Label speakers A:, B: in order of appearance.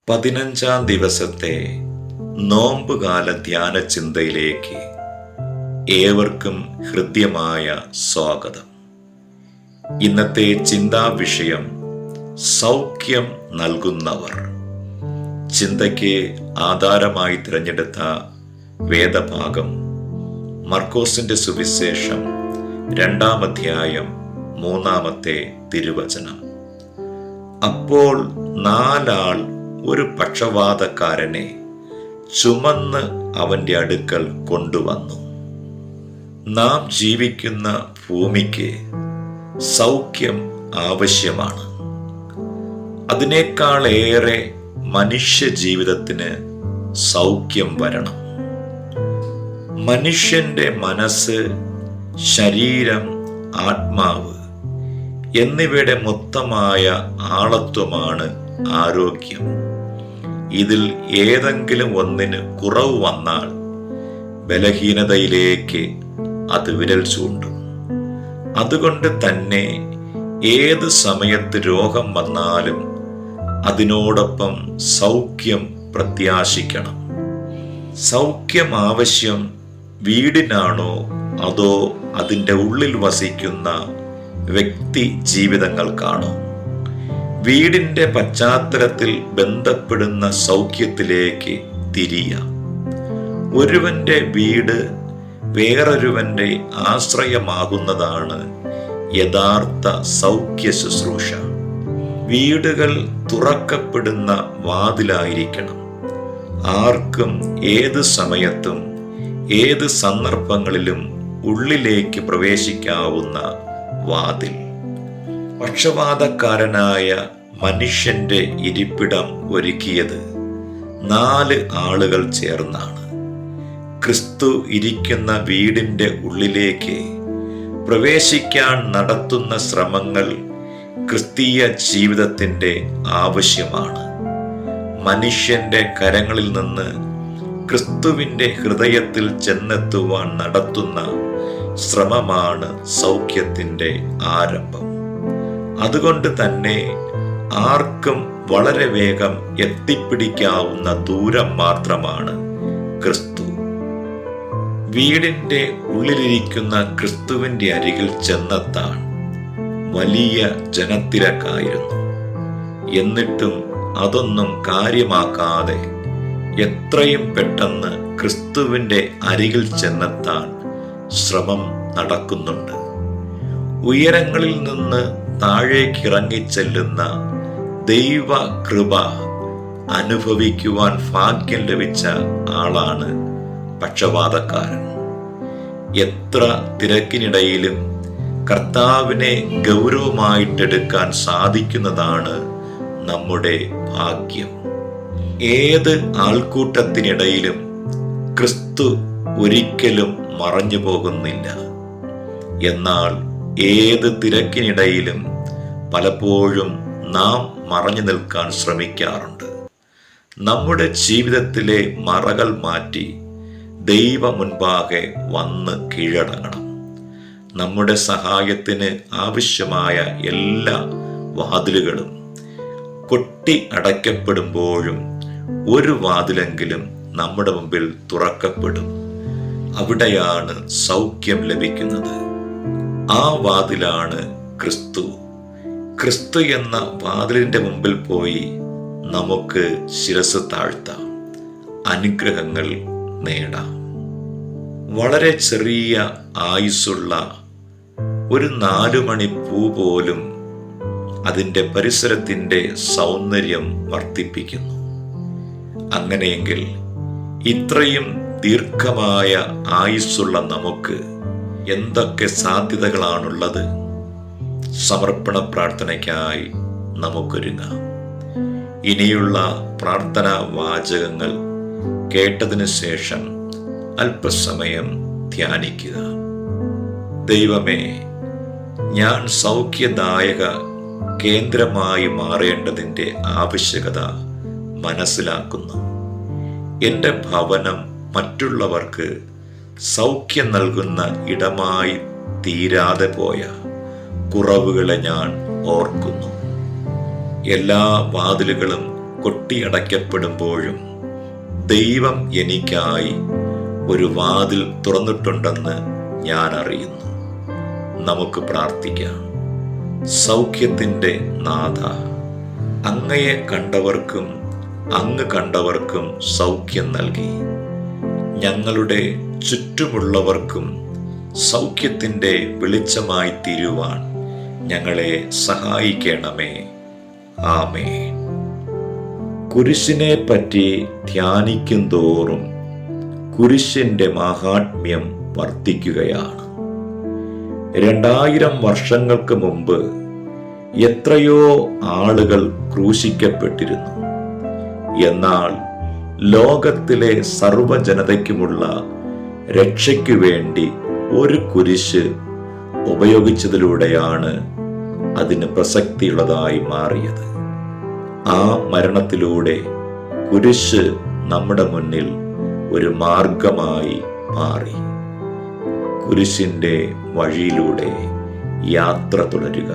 A: 15-ാം ദിവസത്തെ നോമ്പുകാല ധ്യാന ചിന്തയിലേക്ക് ഏവർക്കും ഹൃദ്യമായ സ്വാഗതം. ഇന്നത്തെ ചിന്താ വിഷയം സൗഖ്യം നൽകുന്നവർ. ചിന്തയ്ക്ക് ആധാരമായി തിരഞ്ഞെടുത്ത വേദഭാഗം മർക്കോസിന്റെ സുവിശേഷം 2-ാം അധ്യായം 3-ാമത്തെ തിരുവചനം. അപ്പോൾ 4 ആൾ ഒരു പക്ഷവാതക്കാരനെ ചുമന്ന് അവന്റെ അടുക്കൽ കൊണ്ടുവന്നു. നാം ജീവിക്കുന്ന ഭൂമിക്ക് സൗഖ്യം ആവശ്യമാണ്. അതിനേക്കാളേറെ മനുഷ്യ ജീവിതത്തിന് സൗഖ്യം വരണം. മനുഷ്യന്റെ മനസ്സ്, ശരീരം, ആത്മാവ് എന്നിവയുടെ മൊത്തമായ ആളത്വമാണ് ആരോഗ്യം. ഇതിൽ ഏതെങ്കിലും ഒന്നിന് കുറവ് വന്നാൽ ബലഹീനതയിലേക്ക് അത് വിരൽ ചൂണ്ടും. അതുകൊണ്ട് തന്നെ ഏത് സമയത്ത് രോഗം വന്നാലും അതിനോടൊപ്പം സൗഖ്യം പ്രത്യാശിക്കണം. സൗഖ്യം ആവശ്യം വീടിനാണോ അതോ അതിൻ്റെ ഉള്ളിൽ വസിക്കുന്ന വ്യക്തി ജീവിതങ്ങൾക്കാണോ? വീടിന്റെ പശ്ചാത്തലത്തിൽ ബന്ധപ്പെടുന്ന സൗഖ്യത്തിലേക്ക് തിരിയാം. ഒരുവന്റെ വീട് വേറൊരുവന്റെ ആശ്രയമാകുന്നതാണ് യഥാർത്ഥ സൗഖ്യ ശുശ്രൂഷ. വീടുകൾ തുറക്കപ്പെടുന്ന വാതിലായിരിക്കണം. ആർക്കും ഏത് സമയത്തും ഏത് സന്ദർഭങ്ങളിലും ഉള്ളിലേക്ക് പ്രവേശിക്കാവുന്ന വാതിൽ. പക്ഷപാതക്കാരനായ മനുഷ്യന്റെ ഇരിപ്പിടം ഒരുക്കിയത് 4 ആളുകൾ ചേർന്നാണ്. ക്രിസ്തു ഇരിക്കുന്ന വീടിന്റെ ഉള്ളിലേക്ക് പ്രവേശിക്കാൻ നടത്തുന്ന ശ്രമങ്ങൾ ക്രിസ്തീയ ജീവിതത്തിന്റെ ആവശ്യമാണ്. മനുഷ്യന്റെ കരങ്ങളിൽ നിന്ന് ക്രിസ്തുവിന്റെ ഹൃദയത്തിൽ ചെന്നെത്തുവാൻ നടത്തുന്ന ശ്രമമാണ് സൗഖ്യത്തിന്റെ ആരംഭം. അതുകൊണ്ട് തന്നെ ആർക്കും വളരെ വേഗം എത്തിപ്പിടിക്കാവുന്ന ദൂരം മാത്രമാണ് ക്രിസ്തു. വീടിന്റെ ഉള്ളിലിരിക്കുന്ന ക്രിസ്തുവിന്റെ അരികിൽ ചെന്നെത്താൻ വലിയ ജനത്തിരക്കായിരുന്നു. എന്നിട്ടും അതൊന്നും കാര്യമാക്കാതെ എത്രയും പെട്ടെന്ന് ക്രിസ്തുവിന്റെ അരികിൽ ചെന്നെത്താൻ ശ്രമം നടക്കുന്നുണ്ട്. ഉയരങ്ങളിൽ നിന്ന് താഴേക്കിറങ്ങിച്ചെല്ലുന്ന ദൈവ കൃപ അനുഭവിക്കുവാൻ ഭാഗ്യം ലഭിച്ച ആളാണ് പക്ഷപാതക്കാരൻ. എത്ര തിരക്കിനിടയിലും കർത്താവിനെ ഗൗരവമായിട്ടെടുക്കാൻ സാധിക്കുന്നതാണ് നമ്മുടെ ഭാഗ്യം. ഏത് ആൾക്കൂട്ടത്തിനിടയിലും ക്രിസ്തു ഒരിക്കലും മറഞ്ഞു പോകുന്നില്ല. എന്നാൽ ഏത് തിരക്കിനിടയിലും പലപ്പോഴും നാം മറഞ്ഞു നിൽക്കാൻ ശ്രമിക്കാറുണ്ട്. നമ്മുടെ ജീവിതത്തിലെ മറകൾ മാറ്റി ദൈവ മുൻപാകെ വന്ന് കീഴടങ്ങണം. നമ്മുടെ സഹായത്തിന് ആവശ്യമായ എല്ലാ വാതിലുകളും കൊട്ടി അടയ്ക്കപ്പെടുമ്പോഴും ഒരു വാതിലെങ്കിലും നമ്മുടെ മുമ്പിൽ തുറക്കപ്പെടും. അവിടെയാണ് സൗഖ്യം ലഭിക്കുന്നത്. ആ വാതിലാണ് ക്രിസ്തു. ക്രിസ്തു എന്ന വാതിലിന്റെ മുമ്പിൽ പോയി നമുക്ക് ശിരസ് താഴ്ത്താം, അനുഗ്രഹങ്ങൾ നേടാം. വളരെ ചെറിയ ആയുസ്സുള്ള ഒരു 4 മണി പൂ പോലും അതിൻ്റെ പരിസരത്തിൻ്റെ സൗന്ദര്യം വർദ്ധിപ്പിക്കുന്നു. അങ്ങനെയെങ്കിൽ ഇത്രയും ദീർഘമായ ആയുസ്സുള്ള നമുക്ക് എന്തൊക്കെ സാധ്യതകളാണുള്ളത്? സമർപ്പണ പ്രാർത്ഥനയ്ക്കായി നമുക്കൊരുങ്ങാം. ഇനിയുള്ള പ്രാർത്ഥനാ വാചകങ്ങൾ കേട്ടതിന് ശേഷം അല്പസമയം ധ്യാനിക്കുക. ദൈവമേ, ഞാൻ സൗഖ്യദായക കേന്ദ്രമായി മാറേണ്ടതിൻ്റെ ആവശ്യകത മനസ്സിലാക്കുന്നു. എൻ്റെ ഭവനം മറ്റുള്ളവർക്ക് സൗഖ്യം നൽകുന്ന ഇടമായി തീരാതെ പോയ കുറവുകളെ ഞാൻ ഓർക്കുന്നു. എല്ലാ വാതിലുകളും കൊട്ടിയടയ്ക്കപ്പെടുമ്പോഴും ദൈവം എനിക്കായി ഒരു വാതിൽ തുറന്നിട്ടുണ്ടെന്ന് ഞാൻ അറിയുന്നു. നമുക്ക് പ്രാർത്ഥിക്കാം. സൗഖ്യത്തിൻ്റെ നാഥ, അങ്ങയെ കണ്ടവർക്കും അങ്ങ് കണ്ടവർക്കും സൗഖ്യം നൽകി ഞങ്ങളുടെ ചുറ്റുമുള്ളവർക്കും സൗഖ്യത്തിൻ്റെ വെളിച്ചമായി തീരുവാൻ ഞങ്ങളെ സഹായിക്കണമേ. ആമേൻ. കുരിശിനെ പറ്റി ധ്യാനിക്കും തോറും കുരിശിൻ്റെ മാഹാത്മ്യം വർദ്ധിക്കുകയാണ്. 2000 വർഷങ്ങൾക്ക് മുമ്പ് എത്രയോ ആളുകൾ ക്രൂശിക്കപ്പെട്ടിരുന്നു. എന്നാൽ ലോകത്തിലെ സർവ്വജനതയ്ക്കുമുള്ള രക്ഷയ്ക്കു വേണ്ടി ഒരു കുരിശ് ഉപയോഗിച്ചതിലൂടെയാണ് അതിന് പ്രസക്തിയുള്ളതായി മാറിയത്. ആ മരണത്തിലൂടെ കുരിശ് നമ്മുടെ മുന്നിൽ ഒരു മാർഗമായി മാറി. കുരിശിൻ്റെ വഴിയിലൂടെ യാത്ര തുടരുക.